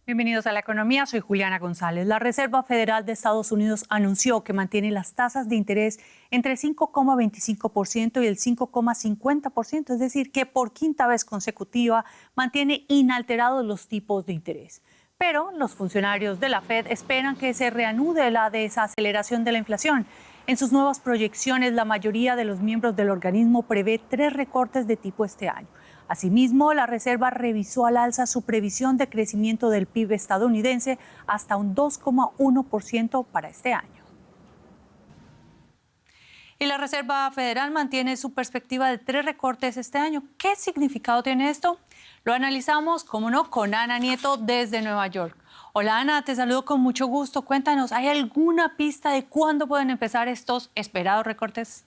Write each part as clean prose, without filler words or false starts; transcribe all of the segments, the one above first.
Bienvenidos a la economía, soy Juliana González. La Reserva Federal de Estados Unidos anunció que mantiene las tasas de interés entre el 5,25% y el 5,50%, es decir, que por quinta vez consecutiva mantiene inalterados los tipos de interés. Pero los funcionarios de la Fed esperan que se reanude la desaceleración de la inflación. En sus nuevas proyecciones, la mayoría de los miembros del organismo prevé 3 recortes de tipo este año. Asimismo, la Reserva revisó al alza su previsión de crecimiento del PIB estadounidense hasta un 2,1% para este año. Y la Reserva Federal mantiene su perspectiva de 3 recortes este año. ¿Qué significado tiene esto? Lo analizamos, como no, con Ana Nieto desde Nueva York. Hola Ana, te saludo con mucho gusto. Cuéntanos, ¿hay alguna pista de cuándo pueden empezar estos esperados recortes?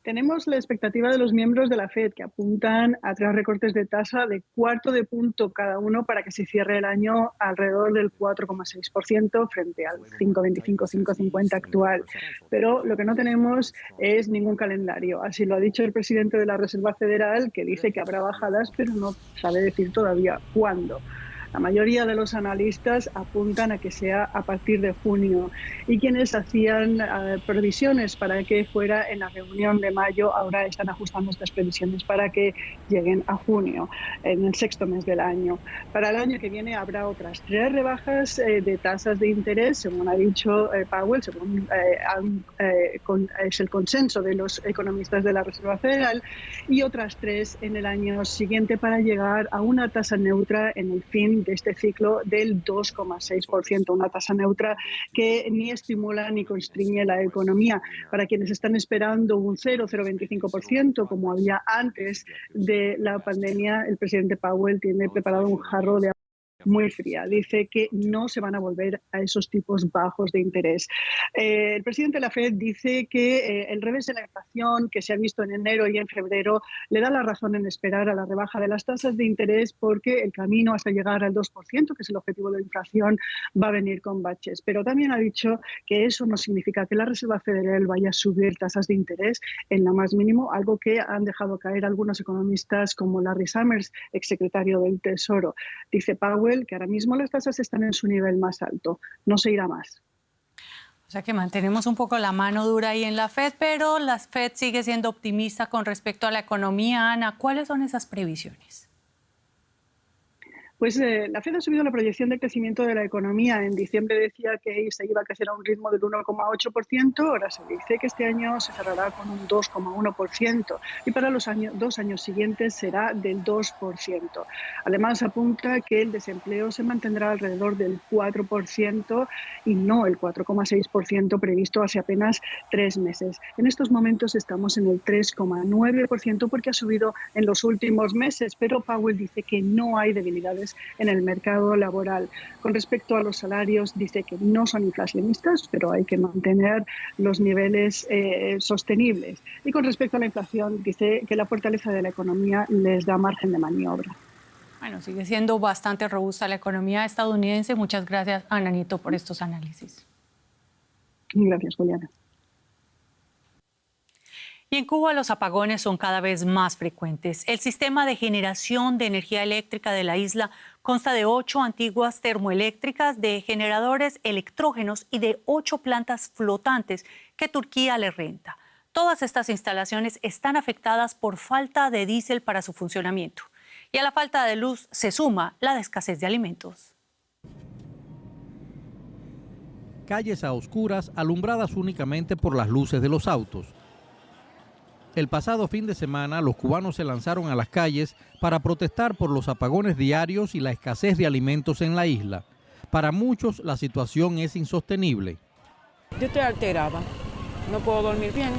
Tenemos la expectativa de los miembros de la Fed que apuntan a 3 recortes de tasa de 1/4 de punto cada uno para que se cierre el año alrededor del 4,6% frente al 5,25-5,50 actual. Pero lo que no tenemos es ningún calendario. Así lo ha dicho el presidente de la Reserva Federal, que dice que habrá bajadas, pero no sabe decir todavía cuándo. La mayoría de los analistas apuntan a que sea a partir de junio y quienes hacían previsiones para que fuera en la reunión de mayo ahora están ajustando estas previsiones para que lleguen a junio, en el 6º mes del año. Para el año que viene habrá otras 3 rebajas de tasas de interés, según ha dicho Powell, según es el consenso de los economistas de la Reserva Federal, y otras 3 en el año siguiente para llegar a una tasa neutra en el fin de este ciclo del 2,6%, una tasa neutra que ni estimula ni constriñe la economía. Para quienes están esperando un 0,025%, como había antes de la pandemia, el presidente Powell tiene preparado un jarro de agua muy fría. Dice que no se van a volver a esos tipos bajos de interés. El presidente de la Fed dice que el revés de la inflación que se ha visto en enero y en febrero le da la razón en esperar a la rebaja de las tasas de interés porque el camino hasta llegar al 2%, que es el objetivo de la inflación, va a venir con baches. Pero también ha dicho que eso no significa que la Reserva Federal vaya a subir tasas de interés en lo más mínimo, algo que han dejado caer algunos economistas como Larry Summers, exsecretario del Tesoro. Dice Powell que ahora mismo las tasas están en su nivel más alto, no se irá más. O sea que mantenemos un poco la mano dura ahí en la Fed, pero la Fed sigue siendo optimista con respecto a la economía. Ana, ¿cuáles son esas previsiones? Pues la Fed ha subido la proyección de crecimiento de la economía. En diciembre decía que se iba a crecer a un ritmo del 1,8%, ahora se dice que este año se cerrará con un 2,1% y para los 2 años siguientes será del 2%. Además apunta que el desempleo se mantendrá alrededor del 4% y no el 4,6% previsto hace apenas 3 meses. En estos momentos estamos en el 3,9% porque ha subido en los últimos meses, pero Powell dice que no hay debilidades en el mercado laboral. Con respecto a los salarios, dice que no son inflacionistas, pero hay que mantener los niveles sostenibles. Y con respecto a la inflación, dice que la fortaleza de la economía les da margen de maniobra. Bueno, sigue siendo bastante robusta la economía estadounidense. Muchas gracias, Ana Nieto, por estos análisis. Gracias, Juliana. Y en Cuba los apagones son cada vez más frecuentes. El sistema de generación de energía eléctrica de la isla consta de 8 antiguas termoeléctricas, de generadores electrógenos y de 8 plantas flotantes que Turquía le renta. Todas estas instalaciones están afectadas por falta de diésel para su funcionamiento. Y a la falta de luz se suma la escasez de alimentos. Calles a oscuras, alumbradas únicamente por las luces de los autos. El pasado fin de semana, los cubanos se lanzaron a las calles para protestar por los apagones diarios y la escasez de alimentos en la isla. Para muchos, la situación es insostenible. Yo estoy alterada, no puedo dormir bien.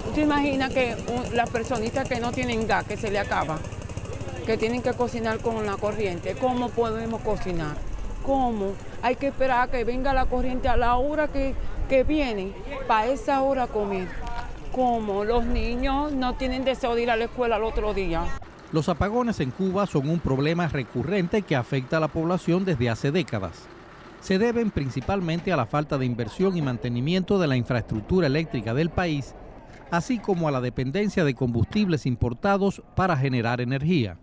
¿Usted imagina que las personitas que no tienen gas, que se le acaba, que tienen que cocinar con la corriente? ¿Cómo podemos cocinar? ¿Cómo? Hay que esperar a que venga la corriente a la hora que viene, para esa hora comer. ¿Cómo? Los niños no tienen deseo de ir a la escuela al otro día. Los apagones en Cuba son un problema recurrente que afecta a la población desde hace décadas. Se deben principalmente a la falta de inversión y mantenimiento de la infraestructura eléctrica del país, así como a la dependencia de combustibles importados para generar energía.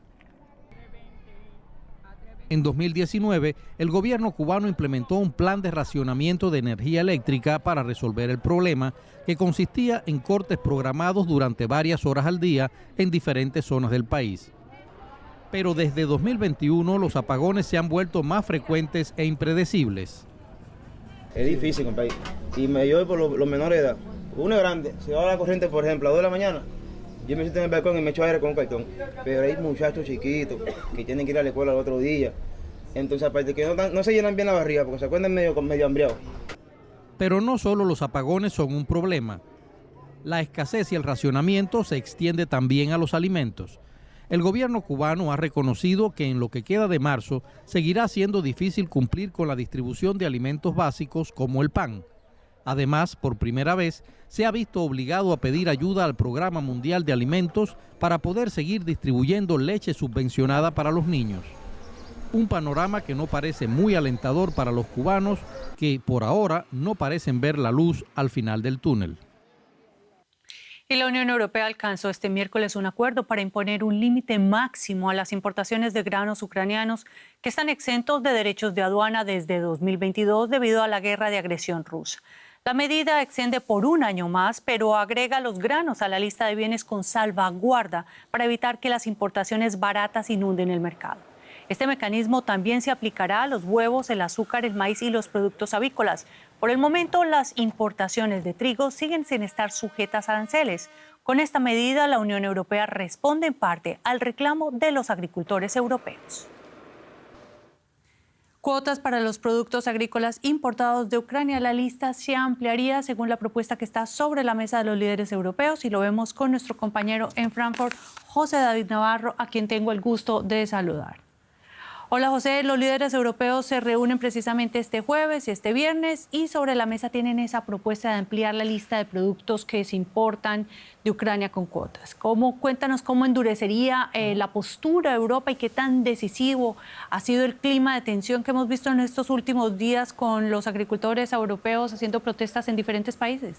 En 2019, el gobierno cubano implementó un plan de racionamiento de energía eléctrica para resolver el problema, que consistía en cortes programados durante varias horas al día en diferentes zonas del país. Pero desde 2021 los apagones se han vuelto más frecuentes e impredecibles. Es difícil, compadre. Y me llueve por los menores de edad. Uno es grande, se va a la corriente, por ejemplo, a 2 de la mañana. Yo me siento en el balcón y me echo aire con un cartón. Pero hay muchachos chiquitos que tienen que ir a la escuela el otro día. Entonces, aparte que no se llenan bien la barriga porque se acuerdan medio hambriados. Pero no solo los apagones son un problema. La escasez y el racionamiento se extiende también a los alimentos. El gobierno cubano ha reconocido que en lo que queda de marzo seguirá siendo difícil cumplir con la distribución de alimentos básicos como el pan. Además, por primera vez, se ha visto obligado a pedir ayuda al Programa Mundial de Alimentos para poder seguir distribuyendo leche subvencionada para los niños. Un panorama que no parece muy alentador para los cubanos, que por ahora no parecen ver la luz al final del túnel. Y la Unión Europea alcanzó este miércoles un acuerdo para imponer un límite máximo a las importaciones de granos ucranianos que están exentos de derechos de aduana desde 2022 debido a la guerra de agresión rusa. La medida extiende por un año más, pero agrega los granos a la lista de bienes con salvaguarda para evitar que las importaciones baratas inunden el mercado. Este mecanismo también se aplicará a los huevos, el azúcar, el maíz y los productos avícolas. Por el momento, las importaciones de trigo siguen sin estar sujetas a aranceles. Con esta medida, la Unión Europea responde en parte al reclamo de los agricultores europeos. Cuotas para los productos agrícolas importados de Ucrania. La lista se ampliaría según la propuesta que está sobre la mesa de los líderes europeos y lo vemos con nuestro compañero en Frankfurt, José David Navarro, a quien tengo el gusto de saludar. Hola José, los líderes europeos se reúnen precisamente este jueves y este viernes y sobre la mesa tienen esa propuesta de ampliar la lista de productos que se importan de Ucrania con cuotas. Cuéntanos cómo endurecería la postura de Europa y qué tan decisivo ha sido el clima de tensión que hemos visto en estos últimos días con los agricultores europeos haciendo protestas en diferentes países.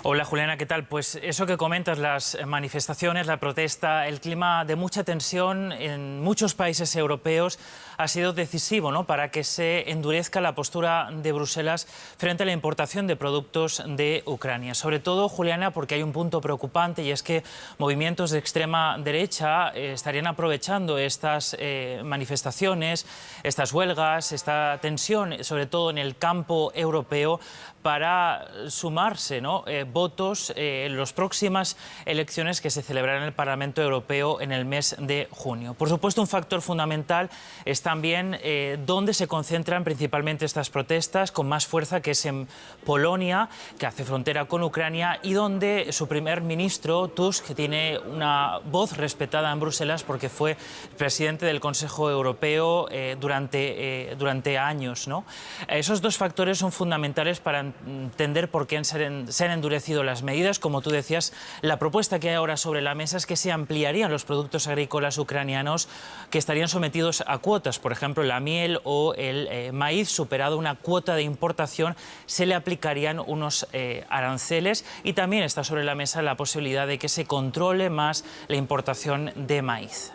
Hola Juliana, ¿qué tal? Pues eso que comentas, las manifestaciones, la protesta, el clima de mucha tensión en muchos países europeos ha sido decisivo, ¿no?, para que se endurezca la postura de Bruselas frente a la importación de productos de Ucrania. Sobre todo, Juliana, porque hay un punto preocupante y es que movimientos de extrema derecha estarían aprovechando estas manifestaciones, estas huelgas, esta tensión, sobre todo en el campo europeo, para sumarse, ¿no?, votos en las próximas elecciones que se celebrarán en el Parlamento Europeo en el mes de junio. Por supuesto, un factor fundamental es también dónde se concentran principalmente estas protestas con más fuerza, que es en Polonia, que hace frontera con Ucrania, y donde su primer ministro, Tusk, que tiene una voz respetada en Bruselas porque fue presidente del Consejo Europeo durante años, ¿no? Esos dos factores son fundamentales para entender por qué se han endurecido las medidas. Como tú decías, la propuesta que hay ahora sobre la mesa es que se ampliarían los productos agrícolas ucranianos que estarían sometidos a cuotas. Por ejemplo, la miel o el maíz, superado una cuota de importación, se le aplicarían unos aranceles, y también está sobre la mesa la posibilidad de que se controle más la importación de maíz.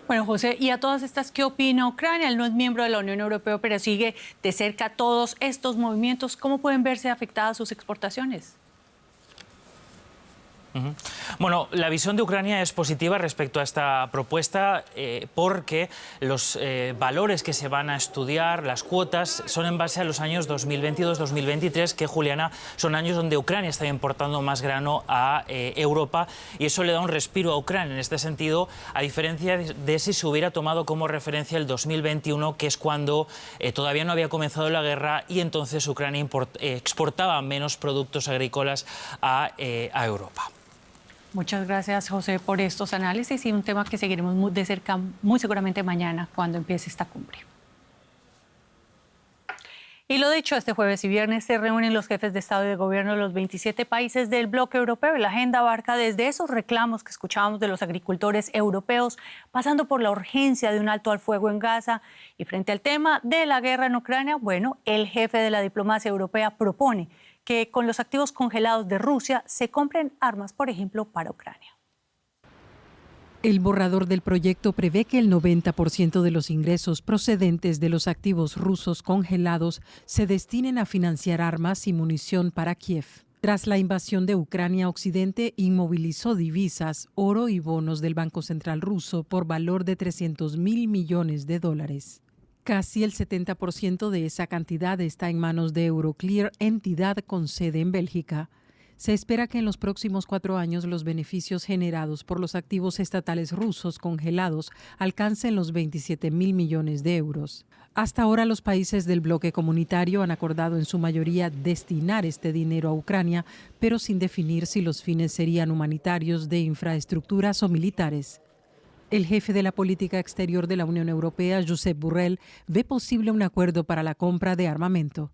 Bueno, José, ¿y a todas estas qué opina Ucrania? Él no es miembro de la Unión Europea, pero sigue de cerca todos estos movimientos. ¿Cómo pueden verse afectadas sus exportaciones? Bueno, la visión de Ucrania es positiva respecto a esta propuesta porque los valores que se van a estudiar, las cuotas, son en base a los años 2022-2023, que, Juliana, son años donde Ucrania está importando más grano a Europa, y eso le da un respiro a Ucrania. En este sentido, a diferencia de si se hubiera tomado como referencia el 2021, que es cuando todavía no había comenzado la guerra y entonces Ucrania exportaba menos productos agrícolas a Europa. Muchas gracias, José, por estos análisis y un tema que seguiremos muy de cerca, muy seguramente mañana, cuando empiece esta cumbre. Y lo dicho, este jueves y viernes se reúnen los jefes de Estado y de Gobierno de los 27 países del bloque europeo, y la agenda abarca desde esos reclamos que escuchábamos de los agricultores europeos, pasando por la urgencia de un alto al fuego en Gaza, y frente al tema de la guerra en Ucrania, bueno, el jefe de la diplomacia europea propone que con los activos congelados de Rusia se compren armas, por ejemplo, para Ucrania. El borrador del proyecto prevé que el 90% de los ingresos procedentes de los activos rusos congelados se destinen a financiar armas y munición para Kiev. Tras la invasión de Ucrania, Occidente inmovilizó divisas, oro y bonos del Banco Central ruso por valor de $300.000 millones. Casi el 70% de esa cantidad está en manos de Euroclear, entidad con sede en Bélgica. Se espera que en los próximos 4 años los beneficios generados por los activos estatales rusos congelados alcancen los $27.000 millones. Hasta ahora los países del bloque comunitario han acordado en su mayoría destinar este dinero a Ucrania, pero sin definir si los fines serían humanitarios, de infraestructuras o militares. El jefe de la política exterior de la Unión Europea, Josep Borrell, ve posible un acuerdo para la compra de armamento.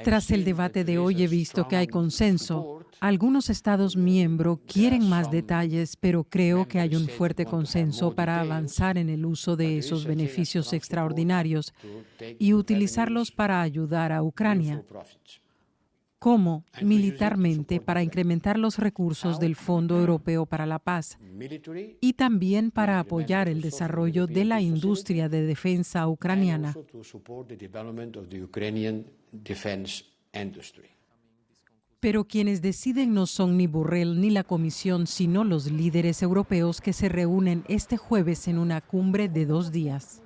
Tras el debate de hoy he visto que hay consenso. Algunos Estados miembros quieren más detalles, pero creo que hay un fuerte consenso para avanzar en el uso de esos beneficios extraordinarios y utilizarlos para ayudar a Ucrania. ¿Cómo? Militarmente, para incrementar los recursos del Fondo Europeo para la Paz y también para apoyar el desarrollo de la industria de defensa ucraniana. Pero quienes deciden no son ni Borrell ni la Comisión, sino los líderes europeos que se reúnen este jueves en una cumbre de 2 días.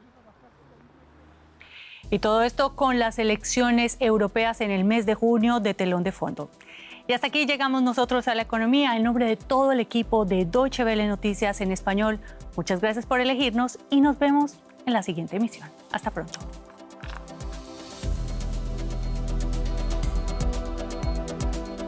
Y todo esto con las elecciones europeas en el mes de junio de telón de fondo. Y hasta aquí llegamos nosotros a la economía. En nombre de todo el equipo de Deutsche Welle Noticias en Español, muchas gracias por elegirnos y nos vemos en la siguiente emisión. Hasta pronto.